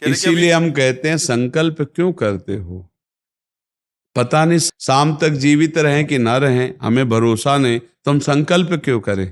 कह रहे कि अभी इसीलिए हम कहते हैं संकल्प क्यों करते हो? पता नहीं शाम तक जीवित रहें कि ना रहें, हमें भरोसा नहीं, तो हम संकल्प क्यों करें?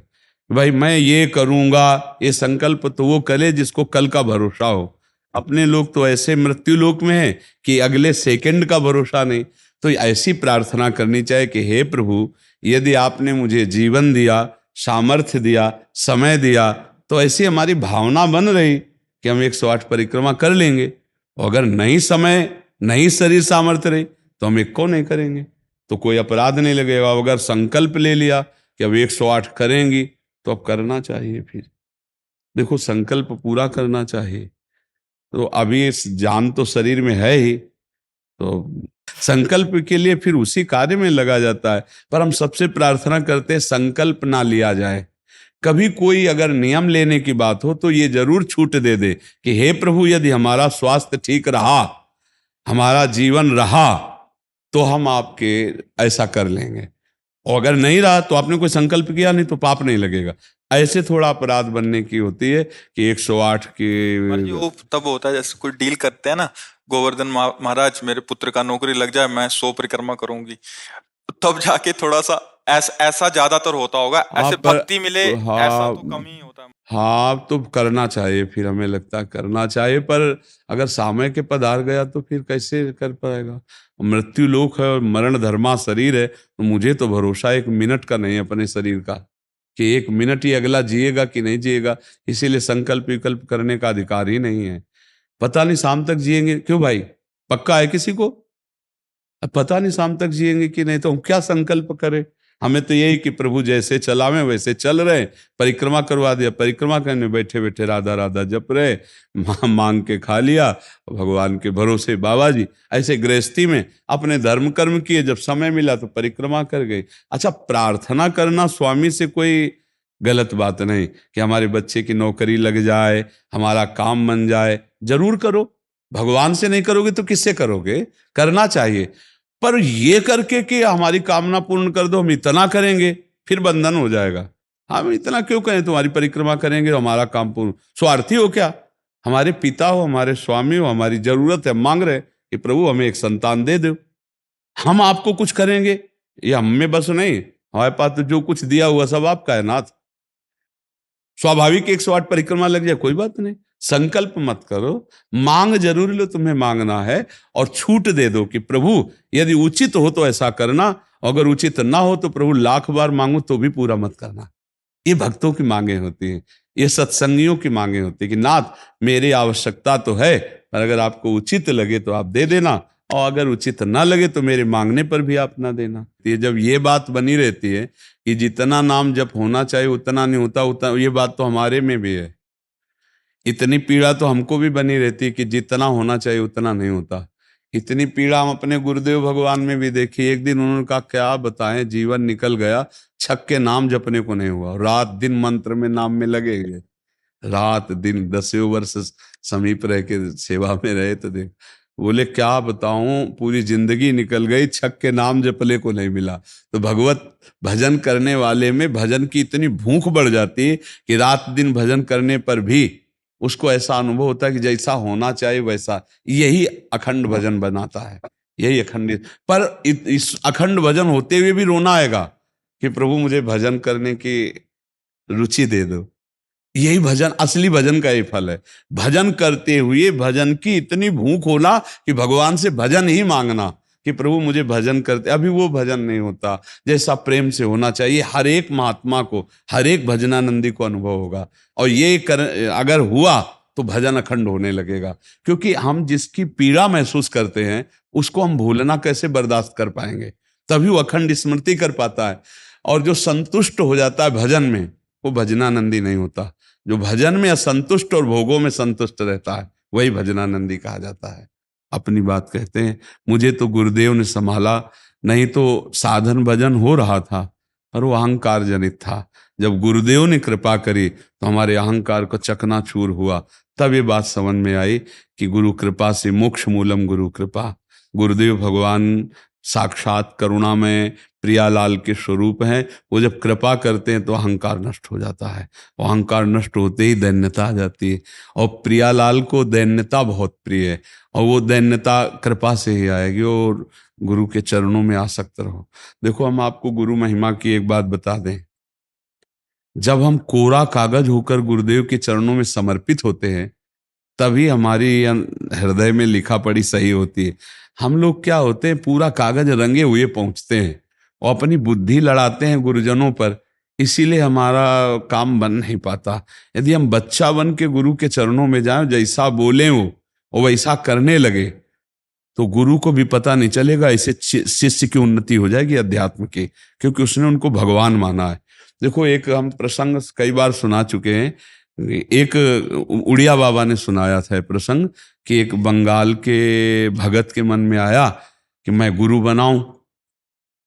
भाई मैं ये करूंगा, ये संकल्प तो वो करे जिसको कल का भरोसा हो। अपने लोग तो ऐसे मृत्यु लोक में है कि अगले सेकंड का भरोसा नहीं। तो ऐसी प्रार्थना करनी चाहिए कि हे प्रभु, यदि आपने मुझे जीवन दिया, सामर्थ्य दिया, समय दिया, तो ऐसी हमारी भावना बन रही कि हम 108 परिक्रमा कर लेंगे। और अगर नहीं समय, नहीं शरीर सामर्थ्य रही, तो हम एक को नहीं करेंगे, तो कोई अपराध नहीं लगेगा। अगर संकल्प ले लिया कि अब 108 करेंगी, तो अब करना चाहिए। फिर देखो, संकल्प पूरा करना चाहिए। तो अभी इस जान तो शरीर में है ही, तो संकल्प के लिए फिर उसी कार्य में लगा जाता है। पर हम सबसे प्रार्थना करते हैं संकल्प ना लिया जाए। कभी कोई अगर नियम लेने की बात हो तो ये जरूर छूट दे दे कि हे प्रभु, यदि हमारा स्वास्थ्य ठीक रहा, हमारा जीवन रहा, तो हम आपके ऐसा कर लेंगे। और अगर नहीं रहा तो आपने कोई संकल्प किया नहीं, तो पाप नहीं लगेगा। ऐसे थोड़ा अपराध बनने की होती है कि 108 की। महाराज जी वो तब होता है जैसे कोई डील करते हैं ना, गोवर्धन महाराज मेरे पुत्र का नौकरी लग जाए, मैं 100 परिक्रमा करूंगी, तब जाके थोड़ा सा ऐसा ज्यादातर होता होगा। हाँ ऐसे पर भक्ति मिले ऐसा हाँ, तो कम ही होता है। हाँ तो करना चाहिए, फिर हमें लगता है करना चाहिए। पर अगर समय के पधार गया तो फिर कैसे कर पाएगा? मृत्यु लोक है और मरण धर्मा शरीर है, तो मुझे तो भरोसा 1 मिनट का नहीं है अपने शरीर का कि 1 मिनट ही अगला जिएगा कि नहीं जिएगा। इसीलिए संकल्प विकल्प करने का अधिकार ही नहीं है। पता नहीं शाम तक जिएंगे क्यों भाई, पक्का है किसी को? अब पता नहीं शाम तक जिएंगे कि नहीं, तो हम क्या संकल्प करें? हमें तो यही कि प्रभु जैसे चलावे वैसे चल रहे। परिक्रमा करवा दिया, परिक्रमा करने बैठे बैठे राधा राधा जप रहे, मांग के खा लिया, भगवान के भरोसे बाबा जी। ऐसे गृहस्थी में अपने धर्म कर्म किए, जब समय मिला तो परिक्रमा कर गए। अच्छा, प्रार्थना करना स्वामी से कोई गलत बात नहीं कि हमारे बच्चे की नौकरी लग जाए, हमारा काम बन जाए, जरूर करो। भगवान से नहीं करोगे तो किससे करोगे? करना चाहिए। पर ये करके कि हमारी कामना पूर्ण कर दो, हम इतना करेंगे, फिर बंधन हो जाएगा। हम इतना क्यों करें, तुम्हारी परिक्रमा करेंगे तो हमारा काम पूर्ण। स्वार्थी हो क्या? हमारे पिता हो, हमारे स्वामी हो, हमारी जरूरत है, मांग रहे कि प्रभु हमें एक संतान दे दो, हम आपको कुछ करेंगे। ये हम में बस नहीं, हमारे पास तो जो कुछ दिया हुआ सब आपका है नाथ। स्वाभाविक 108 परिक्रमा लग जाए, कोई बात नहीं। संकल्प मत करो, मांग जरूर लो, तुम्हें मांगना है। और छूट दे दो कि प्रभु यदि उचित हो तो ऐसा करना, अगर उचित ना हो तो प्रभु लाख बार मांगो तो भी पूरा मत करना। ये भक्तों की मांगे होती हैं, ये सत्संगियों की मांगे होती है कि नाथ मेरी आवश्यकता तो है, पर अगर आपको उचित लगे तो आप दे देना, और अगर उचित ना लगे तो मेरे मांगने पर भी आप ना देना। ये जब ये बात बनी रहती है कि जितना नाम जप होना चाहिए उतना नहीं होता, उतना, ये बात तो हमारे में भी है। इतनी पीड़ा तो हमको भी बनी रहती है कि जितना होना चाहिए उतना नहीं होता। इतनी पीड़ा हम अपने गुरुदेव भगवान में भी देखी। एक दिन उन्होंने कहा क्या बताएं, जीवन निकल गया, छक के नाम जपने को नहीं हुआ, रात दिन मंत्र में नाम में लगे गए, रात दिन 10 वर्ष समीप रह के सेवा में रहे। तो देख, बोले क्या बताऊं, पूरी जिंदगी निकल गई, छक के नाम जपले को नहीं मिला। तो भगवत भजन करने वाले में भजन की इतनी भूख बढ़ जाती है कि रात दिन भजन करने पर भी उसको ऐसा अनुभव होता है कि जैसा होना चाहिए वैसा। यही अखंड भजन बनाता है, यही अखंड। पर इस अखंड भजन होते हुए भी रोना आएगा कि प्रभु मुझे भजन करने की रुचि दे दो। यही भजन, असली भजन का ही फल है। भजन करते हुए भजन की इतनी भूख होना कि भगवान से भजन ही मांगना कि प्रभु मुझे भजन करते। अभी वो भजन नहीं होता जैसा प्रेम से होना चाहिए। हर एक महात्मा को, हर एक भजनानंदी को अनुभव होगा। और ये अगर हुआ तो भजन अखंड होने लगेगा। क्योंकि हम जिसकी पीड़ा महसूस करते हैं उसको हम भूलना कैसे बर्दाश्त कर पाएंगे? तभी वो अखंड स्मृति कर पाता है। और जो संतुष्ट हो जाता है भजन में, वो भजनानंदी नहीं होता। जो भजन में असंतुष्ट और भोगों में संतुष्ट रहता है वही भजनानंदी कहा जाता है। अपनी बात कहते हैं, मुझे तो गुरुदेव ने संभाला, नहीं तो साधन भजन हो रहा था, पर वो अहंकार जनित था। जब गुरुदेव ने कृपा करी तो हमारे अहंकार को चकनाचूर हुआ। तब ये बात समझ में आई कि गुरु कृपा से मोक्ष मूलम गुरु कृपा। गुरुदेव भगवान साक्षात करुणामय प्रियालाल के स्वरूप हैं। वो जब कृपा करते हैं तो अहंकार नष्ट हो जाता है, और अहंकार नष्ट होते ही दैन्यता आ जाती है। और प्रियालाल को दैन्यता बहुत प्रिय है, और वो दैन्यता कृपा से ही आएगी। और गुरु के चरणों में आसक्त रहो। देखो, हम आपको गुरु महिमा की एक बात बता दें। जब हम कोरा कागज होकर गुरुदेव के चरणों में समर्पित होते हैं, तभी हमारी हृदय में लिखा पढ़ी सही होती है। हम लोग क्या होते हैं, पूरा कागज रंगे हुए पहुंचते हैं और अपनी बुद्धि लड़ाते हैं गुरुजनों पर, इसीलिए हमारा काम बन नहीं पाता। यदि हम बच्चा बन के गुरु के चरणों में जाएं, जैसा बोले वो और वैसा करने लगे, तो गुरु को भी पता नहीं चलेगा। ऐसे शिष्य की उन्नति हो जाएगी अध्यात्म की, क्योंकि उसने उनको भगवान माना है। देखो, एक हम प्रसंग कई बार सुना चुके हैं। एक उड़िया बाबा ने सुनाया था प्रसंग कि एक बंगाल के भगत के मन में आया कि मैं गुरु बनाऊं।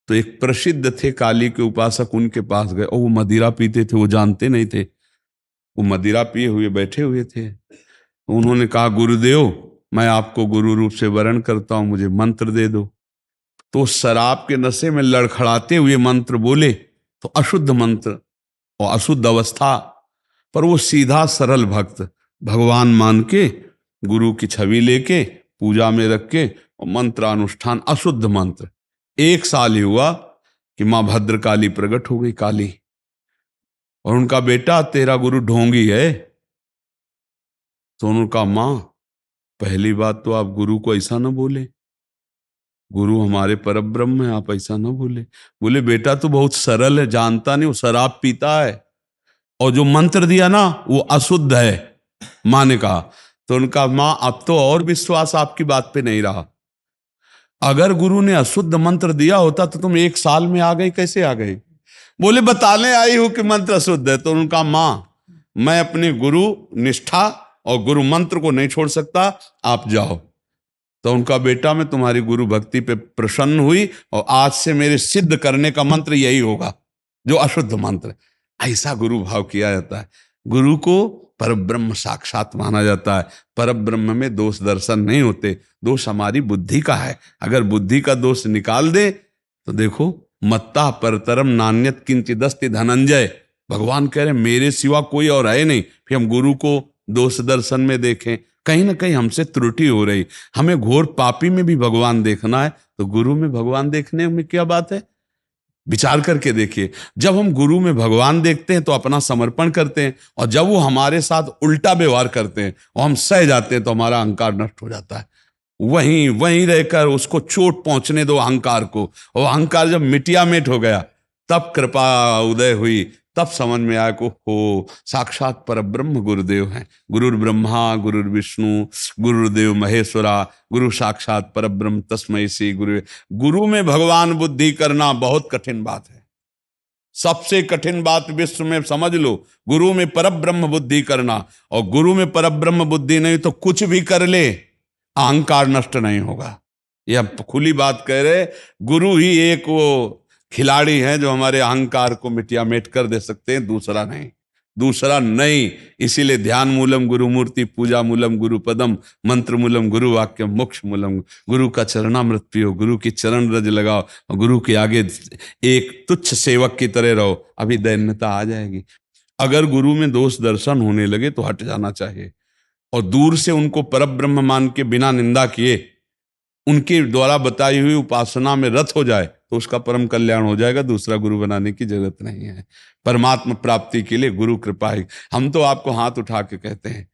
तो एक प्रसिद्ध थे काली के उपासक, उनके पास गए, और वो मदिरा पीते थे, वो जानते नहीं थे। वो मदिरा पिए हुए बैठे हुए थे। उन्होंने कहा, गुरुदेव, मैं आपको गुरु रूप से वरण करता हूं, मुझे मंत्र दे दो। तो शराब के नशे में लड़खड़ाते हुए मंत्र बोले, तो अशुद्ध मंत्र और अशुद्ध अवस्था, पर वो सीधा सरल भक्त भगवान मान के गुरु की छवि लेके पूजा में रख के और मंत्रानुष्ठान, अशुद्ध मंत्र। 1 साल ही हुआ कि माँ भद्रकाली प्रकट हो गई, काली, और उनका बेटा, तेरा गुरु ढोंगी है। तो उन्होंने कहा, माँ, पहली बात तो आप गुरु को ऐसा ना बोले, गुरु हमारे परब्रह्म है, आप ऐसा ना बोले। बोले, बेटा तू बहुत सरल है, जानता नहीं, वो शराब पीता है, और जो मंत्र दिया ना वो अशुद्ध है। माँ ने कहा। तो उनका, माँ, अब तो और विश्वास आपकी बात पे नहीं रहा। अगर गुरु ने अशुद्ध मंत्र दिया होता तो तुम 1 साल में आ गई, कैसे आ गई? बोले, बताने आई हूं कि मंत्र अशुद्ध है। तो उनका, माँ, मैं अपने गुरु निष्ठा और गुरु मंत्र को नहीं छोड़ सकता, आप जाओ। तो उनका बेटा, मैं तुम्हारी गुरु भक्ति पे प्रसन्न हुई, और आज से मेरे सिद्ध करने का मंत्र यही होगा जो अशुद्ध मंत्र। ऐसा गुरु भाव किया जाता है। गुरु को परब्रह्म साक्षात माना जाता है। परब्रह्म में दोष दर्शन नहीं होते, दोष हमारी बुद्धि का है। अगर बुद्धि का दोष निकाल दे तो देखो, मत्ता परतरम नान्यत किंचिदस्ति धनंजय, भगवान कह रहे मेरे सिवा कोई और है नहीं। फिर हम गुरु को दोष दर्शन में देखें, कहीं ना कहीं हमसे त्रुटि हो रही। हमें घोर पापी में भी भगवान देखना है, तो गुरु में भगवान देखने में क्या बात है? विचार करके देखिए। जब हम गुरु में भगवान देखते हैं तो अपना समर्पण करते हैं, और जब वो हमारे साथ उल्टा व्यवहार करते हैं और हम सह जाते हैं तो हमारा अहंकार नष्ट हो जाता है। वहीं वहीं रहकर उसको चोट पहुंचने दो अहंकार को, और अहंकार जब मिटिया मिट हो गया, तब कृपा उदय हुई, तब समझ में आया को हो साक्षात परब्रह्म गुरुदेव हैं। गुरुर् ब्रह्मा गुरुर् विष्णु गुरुर्देव महेश्वरा, गुरु साक्षात परब्रह्म तस्मै श्री गुरु। गुरु में भगवान बुद्धि करना बहुत कठिन बात है, सबसे कठिन बात विश्व में, समझ लो। गुरु में परब्रह्म बुद्धि करना, और गुरु में परब्रह्म बुद्धि नहीं तो कुछ भी कर ले, अहंकार नष्ट नहीं होगा। यह खुली बात कह रहे। गुरु ही एक वो खिलाड़ी हैं जो हमारे अहंकार को मिटिया मेट कर दे सकते हैं, दूसरा नहीं, दूसरा नहीं। इसीलिए ध्यान मूलम गुरु मूर्ति, पूजा मूलम गुरु पदम, मंत्र मूलम गुरु वाक्यम, मोक्ष मूलम। गुरु का चरणामृत पियो, गुरु की चरण रज लगाओ, और गुरु के आगे एक तुच्छ सेवक की तरह रहो, अभी दैन्यता आ जाएगी। अगर गुरु में दोष दर्शन होने लगे तो हट जाना चाहिए, और दूर से उनको परब्रह्म मान के बिना निंदा किए उनके द्वारा बताई हुई उपासना में रत हो जाए तो उसका परम कल्याण हो जाएगा। दूसरा गुरु बनाने की जरूरत नहीं है। परमात्मा प्राप्ति के लिए गुरु कृपा ही। हम तो आपको हाथ उठा के कहते हैं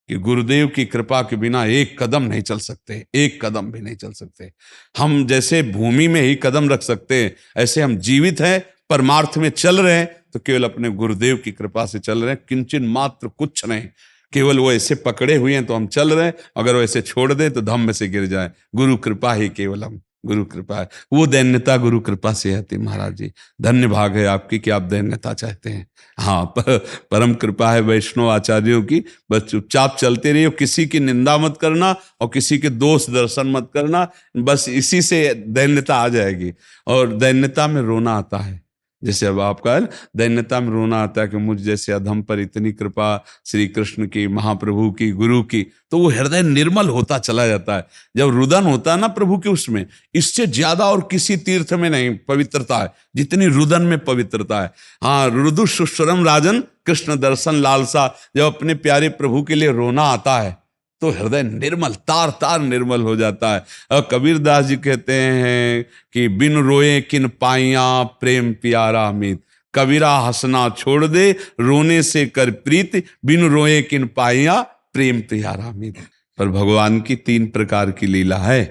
कि गुरुदेव की कृपा के बिना एक कदम नहीं चल सकते, एक कदम भी नहीं चल सकते। हम जैसे भूमि में ही कदम रख सकते हैं, ऐसे हम जीवित हैं, परमार्थ में चल रहे हैं तो केवल अपने गुरुदेव की कृपा से चल रहे हैं, किंचन मात्र कुछ नहीं। केवल वो ऐसे पकड़े हुए हैं तो हम चल रहे हैं, अगर वो ऐसे छोड़ दें तो धम्म से गिर जाए। गुरु कृपा ही केवलम, गुरु कृपा है। वो दैन्यता गुरु कृपा से आती। महाराज जी, धन्य भाग है आपकी कि आप दैन्यता चाहते हैं। हाँ, परम कृपा है वैष्णव आचार्यों की। बस चुपचाप चलते रहिए, किसी की निंदा मत करना और किसी के दोष दर्शन मत करना, बस इसी से दैन्यता आ जाएगी। और दैन्यता में रोना आता है। जैसे अब आपका है, दैन्यता में रोना आता है कि मुझ जैसे अधम पर इतनी कृपा श्री कृष्ण की, महाप्रभु की, गुरु की, तो वो हृदय निर्मल होता चला जाता है। जब रुदन होता है ना प्रभु के, उसमें इससे ज्यादा और किसी तीर्थ में नहीं पवित्रता है जितनी रुदन में पवित्रता है। हाँ, रुदु सुश्रम राजन कृष्ण दर्शन लालसा, जब अपने प्यारे प्रभु के लिए रोना आता है तो हृदय निर्मल, तार तार निर्मल हो जाता है। और कबीर दास जी कहते हैं कि बिन रोए किन पाइया प्रेम प्यारा मीत, कबीरा हंसना छोड़ दे रोने से कर प्रीत, बिन रोए किन पाइया प्रेम प्यारा मीत। पर भगवान की 3 प्रकार की लीला है,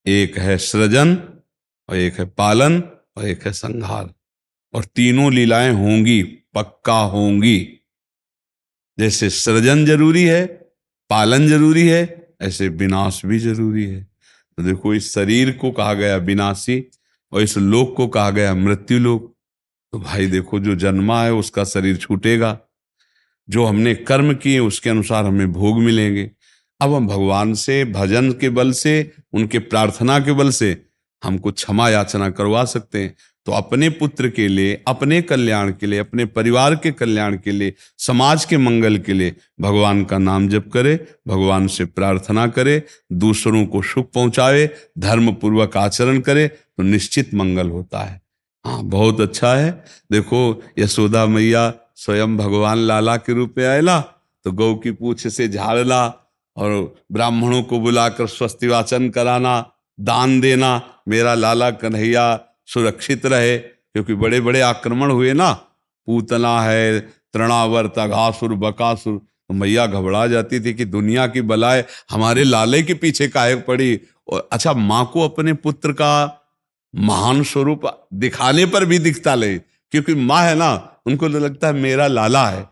एक है सृजन और एक है पालन और एक है संहार, और तीनों लीलाएं होंगी, पक्का होंगी। जैसे सृजन जरूरी है, पालन जरूरी है, ऐसे विनाश भी जरूरी है। तो देखो, इस शरीर को कहा गया विनाशी और इस लोक को कहा गया मृत्यु लोक। तो भाई देखो, जो जन्मा है उसका शरीर छूटेगा, जो हमने कर्म किए उसके अनुसार हमें भोग मिलेंगे। अब हम भगवान से भजन के बल से, उनके प्रार्थना के बल से हमको क्षमा याचना करवा सकते हैं। तो अपने पुत्र के लिए, अपने कल्याण के लिए, अपने परिवार के कल्याण के लिए, समाज के मंगल के लिए भगवान का नाम जप करे, भगवान से प्रार्थना करे, दूसरों को सुख पहुंचावे, धर्म पूर्वक आचरण करे, तो निश्चित मंगल होता है। हाँ, बहुत अच्छा है। देखो, यशोदा मैया स्वयं भगवान लाला के रूप में आयला तो गौ की पूंछ से झाड़ना और ब्राह्मणों को बुलाकर स्वस्ति वाचन कराना, दान देना, मेरा लाला कन्हैया सुरक्षित रहे। क्योंकि बड़े बड़े आक्रमण हुए ना, पूतना है, तृणावर्त, अघासुर, बकासुर, तो मैया घबरा जाती थी कि दुनिया की बलाएं हमारे लाले के पीछे काहे पड़ी। और अच्छा, माँ को अपने पुत्र का महान स्वरूप दिखाने पर भी दिखता ले, क्योंकि माँ है ना, उनको तो लगता है मेरा लाला है,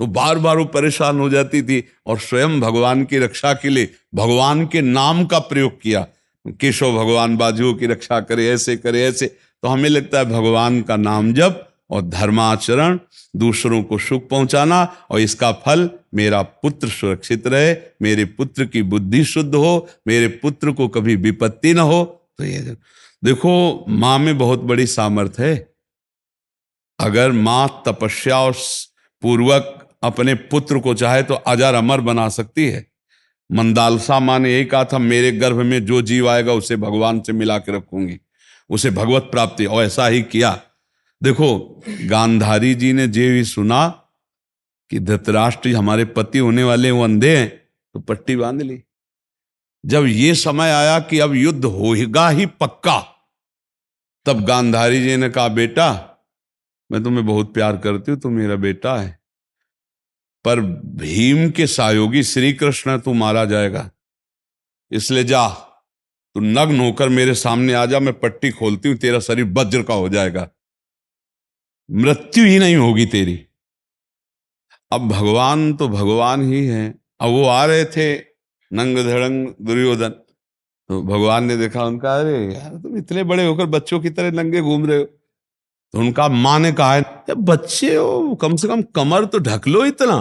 तो बार बार वो परेशान हो जाती थी। और स्वयं भगवान की रक्षा के लिए भगवान के नाम का प्रयोग किया, केशव भगवान बाजुओं की रक्षा करे, ऐसे करे, ऐसे। तो हमें लगता है भगवान का नाम जप और धर्माचरण, दूसरों को सुख पहुंचाना, और इसका फल मेरा पुत्र सुरक्षित रहे, मेरे पुत्र की बुद्धि शुद्ध हो, मेरे पुत्र को कभी विपत्ति ना हो। तो ये देखो, माँ में बहुत बड़ी सामर्थ्य है। अगर माँ तपस्या और पूर्वक अपने पुत्र को चाहे तो अजर अमर बना सकती है। मंदालसा माँ ने यही कहा था, मेरे गर्भ में जो जीव आएगा उसे भगवान से मिला के रखूंगी, उसे भगवत प्राप्ति, और ऐसा ही किया। देखो, गांधारी जी ने जे भी सुना कि धृतराष्ट्र हमारे पति होने वाले वो अंधे हैं, तो पट्टी बांध ली। जब ये समय आया कि अब युद्ध होगा ही पक्का, तब गांधारी जी ने कहा, बेटा मैं तुम्हें बहुत प्यार करती हूं, तुम मेरा बेटा है, पर भीम के सहयोगी श्री कृष्ण तू मारा जाएगा, इसलिए जा, तू नग्न होकर मेरे सामने आ जा, मैं पट्टी खोलती हूं, तेरा शरीर वज्र का हो जाएगा, मृत्यु ही नहीं होगी तेरी। अब भगवान तो भगवान ही है। अब वो आ रहे थे नंग धड़ंग दुर्योधन, तो भगवान ने देखा उनका, अरे यार तुम इतने बड़े होकर बच्चों की तरह नंगे घूम रहे हो। तो उनका माँ ने कहा है, बच्चे हो, कम से कम कमर तो ढक लो इतना।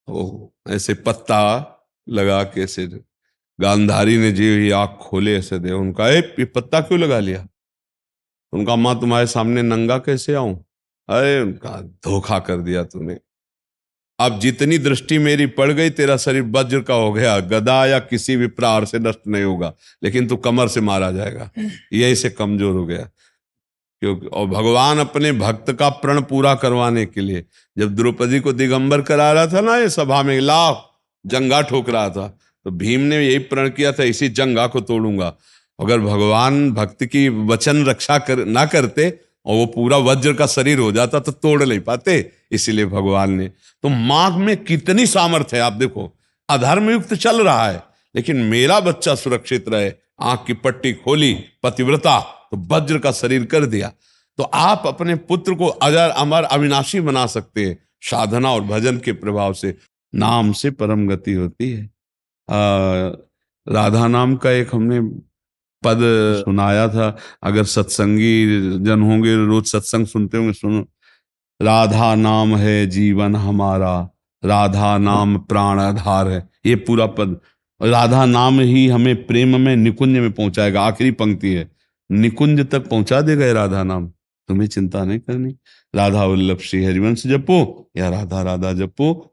ओ ऐसे पत्ता लगा के ऐसे, गांधारी ने जी ही आंख खोले ऐसे दे, उनका ये पत्ता क्यों लगा लिया? उनका, माँ तुम्हारे सामने नंगा कैसे आऊं? अरे उनका, धोखा कर दिया तूने, अब जितनी दृष्टि मेरी पड़ गई, तेरा शरीर वज्र का हो गया, गदा या किसी भी प्रहार से नष्ट नहीं होगा, लेकिन तू कमर से मारा जाएगा, यही से कमजोर हो गया। क्योंकि और भगवान अपने भक्त का प्रण पूरा करवाने के लिए जब द्रौपदी को दिगंबर करा रहा था ना, ये सभा में लाभ जंगा ठोक रहा था, तो भीम ने यही प्रण किया था, इसी जंगा को तोड़ूंगा। अगर भगवान भक्त की वचन रक्षा ना करते और वो पूरा वज्र का शरीर हो जाता तो तोड़ नहीं पाते, इसीलिए भगवान ने। तो माँ में कितनी सामर्थ्य है, आप देखो, अधर्म युक्त चल रहा है लेकिन मेरा बच्चा सुरक्षित रहे, आंख की पट्टी खोली, पतिव्रता, तो वज्र का शरीर कर दिया। तो आप अपने पुत्र को अजर अमर अविनाशी बना सकते हैं साधना और भजन के प्रभाव से। नाम से परम गति होती है। राधा नाम का एक हमने पद सुनाया था, अगर सत्संगी जन होंगे, रोज सत्संग सुनते होंगे, सुनो, राधा नाम है जीवन हमारा, राधा नाम प्राण आधार है। ये पूरा पद, राधा नाम ही हमें प्रेम में निकुंज में पहुंचाएगा। आखिरी पंक्ति है, निकुंज तक पहुंचा देगा ये राधा नाम। तुम्हें चिंता नहीं करनी। राधा वल्लभ श्री हरिवंश जपो या राधा राधा जपो,